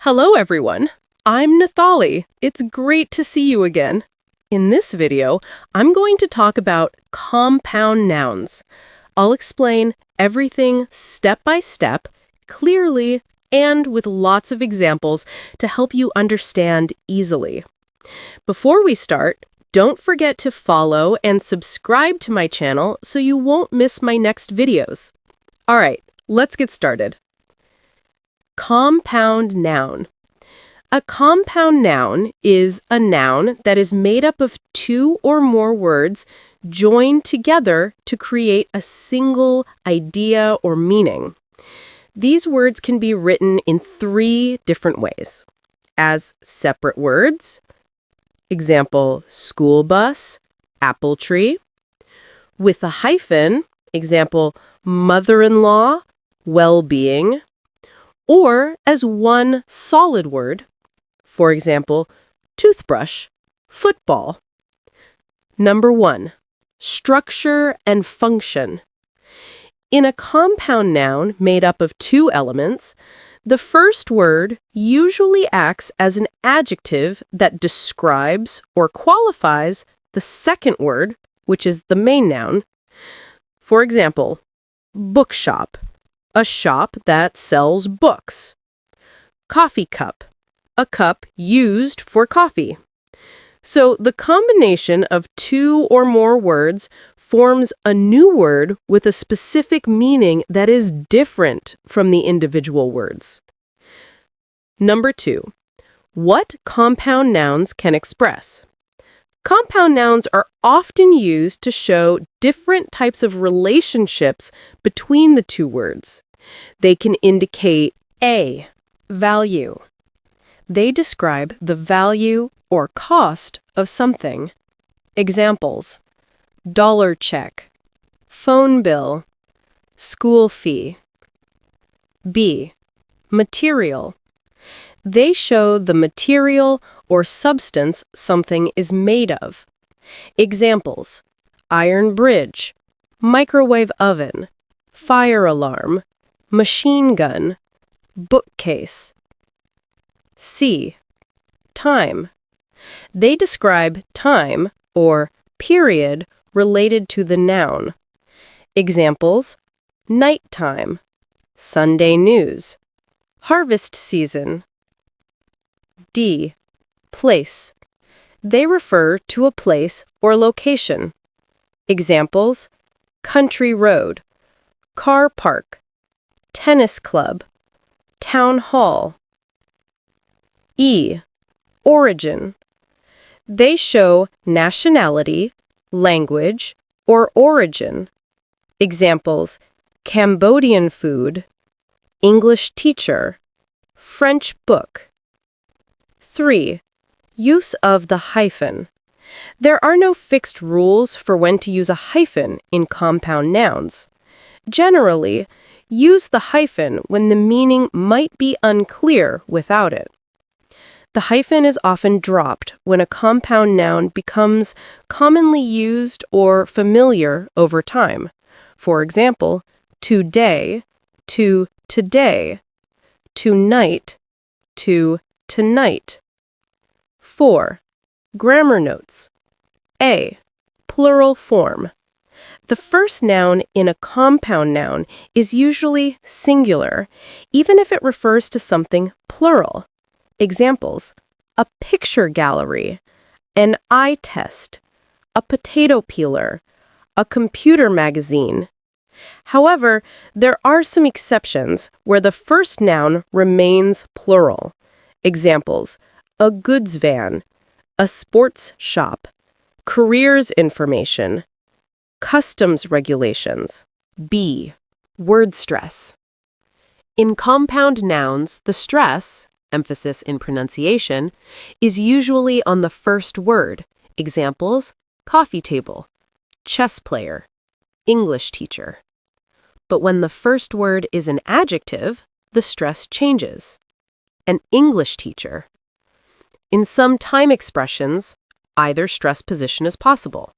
Hello, everyone. I'm Nathali. It's great to see you again. In this video, I'm going to talk about compound nouns. I'll explain everything step by step, clearly, and with lots of examples to help you understand easily. Before we start, don't forget to follow and subscribe to my channel so you won't miss my next videos. All right, let's get started. Compound noun. A compound noun is a noun that is made up of two or more words joined together to create a single idea or meaning. These words can be written in three different ways: as separate words, example, school bus, apple tree; with a hyphen, example, mother-in-law, well-being; or as one solid word, for example, toothbrush, football. Number 1, structure and function. In a compound noun made up of two elements, the first word usually acts as an adjective that describes or qualifies the second word, which is the main noun. For example, bookshop, a shop that sells books; coffee cup, a cup used for coffee. So the combination of two or more words forms a new word with a specific meaning that is different from the individual words. Number 2, what compound nouns can express? Compound nouns are often used to show different types of relationships between the two words. They can indicate A, value. They describe the value or cost of something. Examples: dollar check, phone bill, school fee. B, material. They show the material or substance something is made of. Examples: iron bridge, microwave oven, fire alarm, machine gun, bookcase. C, time. They describe time or period related to the noun. Examples: nighttime, Sunday news, harvest season. D, place. They refer to a place or location. Examples: country road, car park, tennis club, town hall. E, origin. They show nationality, language, or origin. Examples: Cambodian food, English teacher, French book. 3, use of the hyphen. There are no fixed rules for when to use a hyphen in compound nouns. Generally, use the hyphen when the meaning might be unclear without it. The hyphen is often dropped when a compound noun becomes commonly used or familiar over time. For example, today to today, tonight to tonight. 4, grammar notes. A, plural form. The first noun in a compound noun is usually singular, even if it refers to something plural. Examples: a picture gallery, an eye test, a potato peeler, a computer magazine. However, there are some exceptions where the first noun remains plural. Examples: a goods van, a sports shop, careers information, customs regulations. B, word stress. In compound nouns, the stress, emphasis in pronunciation, is usually on the first word. Examples: coffee table, chess player, English teacher. But when the first word is an adjective, the stress changes. An English teacher. In some time expressions, either stress position is possible.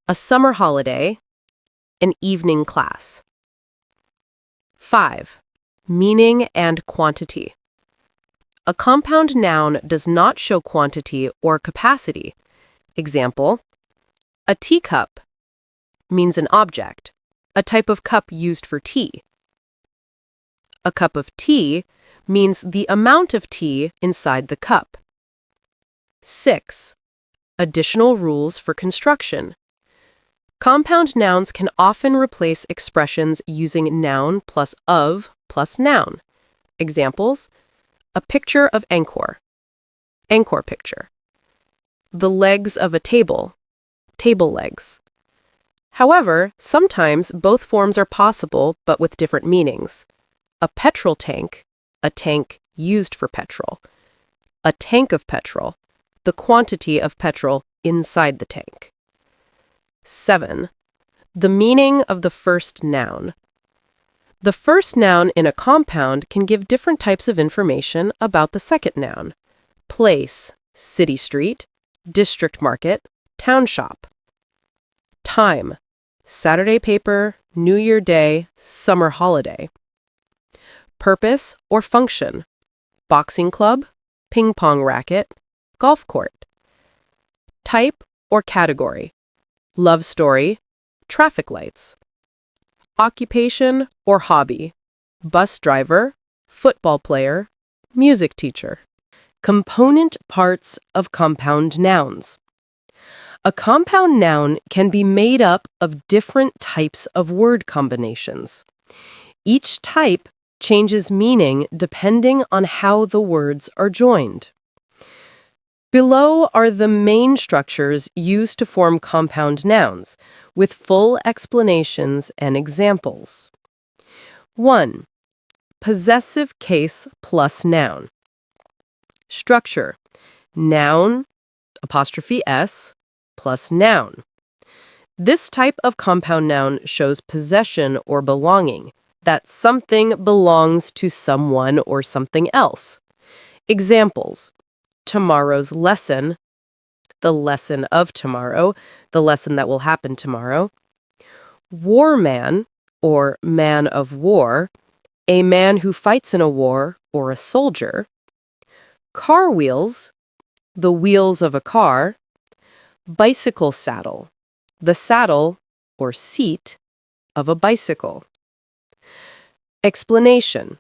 A summer holiday, an evening class. 5, meaning and quantity. A compound noun does not show quantity or capacity. Example, a teacup means an object, a type of cup used for tea. A cup of tea means the amount of tea inside the cup. 6. Additional rules for construction. Compound nouns can often replace expressions using noun plus of plus noun. Examples, a picture of anchor, anchor picture. The legs of a table, table legs. However, sometimes both forms are possible but with different meanings. A petrol tank, a tank used for petrol. A tank of petrol, the quantity of petrol inside the tank. 7. The meaning of the first noun. The first noun in a compound can give different types of information about the second noun. Place, city street, district market, town shop. Time, Saturday paper, New Year Day, summer holiday. Purpose or function, boxing club, ping pong racket, golf court. Type or category, love story, traffic lights. Occupation or hobby, bus driver, football player, music teacher. Component parts of compound nouns. A compound noun can be made up of different types of word combinations. Each type changes meaning depending on how the words are joined. Below are the main structures used to form compound nouns, with full explanations and examples. 1. Possessive case plus noun. Structure: noun, apostrophe s, plus noun. This type of compound noun shows possession or belonging, that something belongs to someone or something else. Examples: tomorrow's lesson, the lesson of tomorrow, the lesson that will happen tomorrow. War man, or man of war, a man who fights in a war, or a soldier. Car wheels, the wheels of a car. Bicycle saddle, the saddle, or seat, of a bicycle. Explanation: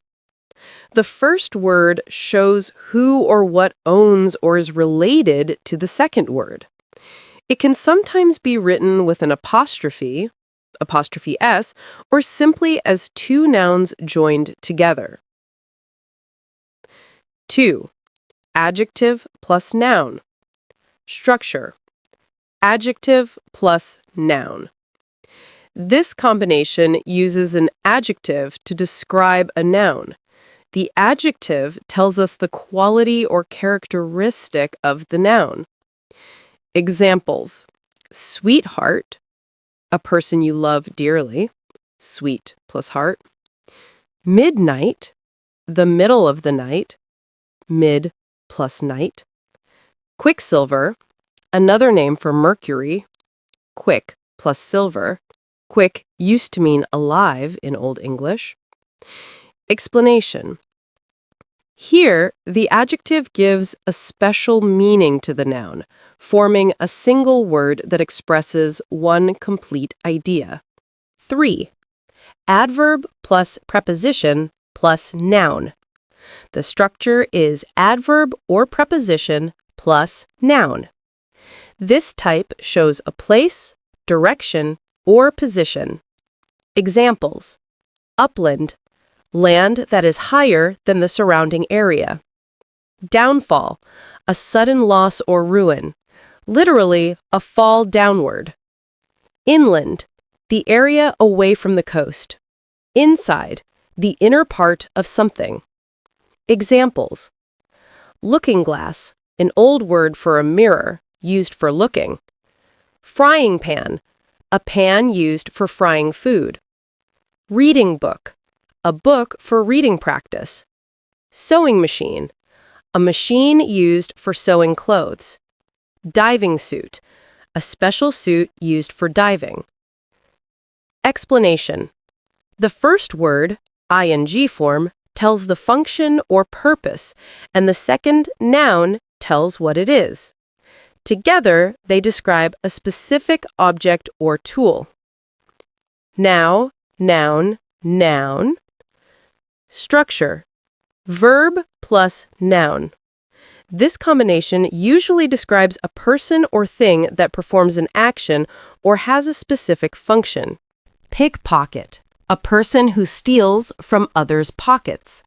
the first word shows who or what owns or is related to the second word. It can sometimes be written with an apostrophe, apostrophe s, or simply as two nouns joined together. 2. Adjective plus noun. Structure: adjective plus noun. This combination uses an adjective to describe a noun. The adjective tells us the quality or characteristic of the noun. Examples: sweetheart, a person you love dearly, sweet plus heart. Midnight, the middle of the night, mid plus night. Quicksilver, another name for mercury, quick plus silver. Quick used to mean alive in Old English. Explanation: here, the adjective gives a special meaning to the noun, forming a single word that expresses one complete idea. 3. Adverb plus preposition plus noun. The structure is adverb or preposition plus noun. This type shows a place, direction, or position. Examples: upland, land that is higher than the surrounding area. Downfall, a sudden loss or ruin, literally a fall downward. Inland, the area away from the coast. Inside, the inner part of something. Examples: looking glass, an old word for a mirror used for looking. Frying pan, a pan used for frying food. Reading book, a book for reading practice. Sewing machine, a machine used for sewing clothes. Diving suit, a special suit used for diving. Explanation: the first word, ing form, tells the function or purpose, and the second noun tells what it is. Together, they describe a specific object or tool. Now, noun, noun. Structure: verb plus noun. This combination usually describes a person or thing that performs an action or has a specific function. Pickpocket: a person who steals from others' pockets.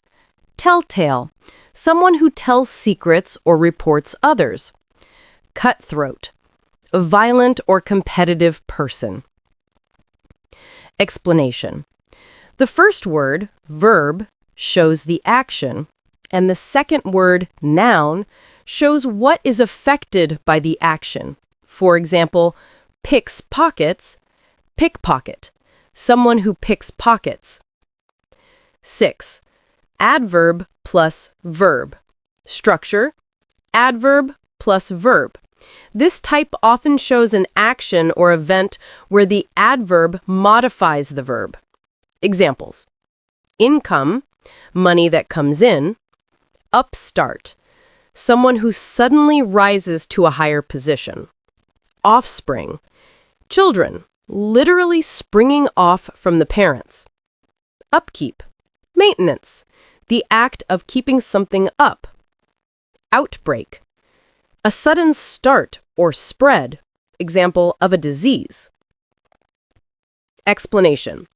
Telltale: someone who tells secrets or reports others. Cutthroat: a violent or competitive person. Explanation: the first word, verb, shows the action, and the second word, noun, shows what is affected by the action. For example, picks pockets, pickpocket, someone who picks pockets. 6. Adverb plus verb. Structure: adverb plus verb. This type often shows an action or event where the adverb modifies the verb. Examples: income, money that comes in. Upstart, someone who suddenly rises to a higher position. Offspring, children, literally springing off from the parents. Upkeep, maintenance, the act of keeping something up. Outbreak, a sudden start or spread, example of a disease. Explanation: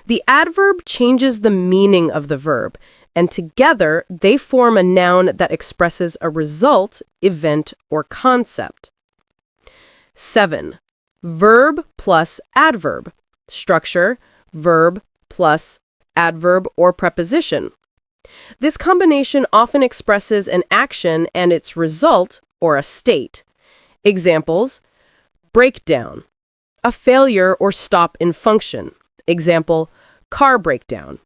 the adverb changes the meaning of the verb, and together they form a noun that expresses a result, event, or concept. 7. Verb plus adverb. Structure: verb plus adverb or preposition. This combination often expresses an action and its result, or a state. Examples: breakdown, a failure or stop in function. Example: car breakdown.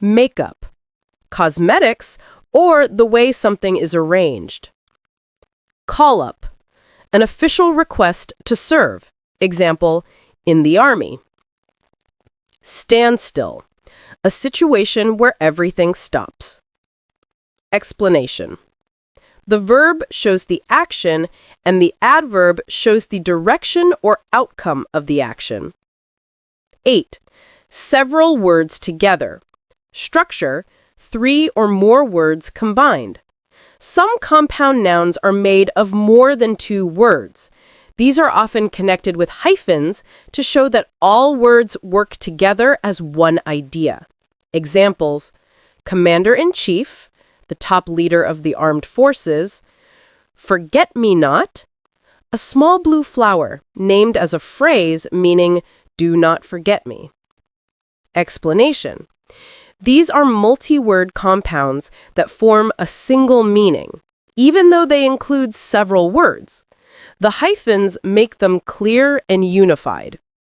Makeup, cosmetics, or the way something is arranged. Call up, an official request to serve. Example: in the army. Standstill, a situation where everything stops. Explanation: the verb shows the action, and the adverb shows the direction or outcome of the action. 8. Several words together. Structure: 3 or more words combined. Some compound nouns are made of more than 2 words. These are often connected with hyphens to show that all words work together as one idea. Examples: commander-in-chief, the top leader of the armed forces. Forget-me-not, a small blue flower named as a phrase meaning do not forget me. Explanation: these are multi-word compounds that form a single meaning, even though they include several words. The hyphens make them clear and unified.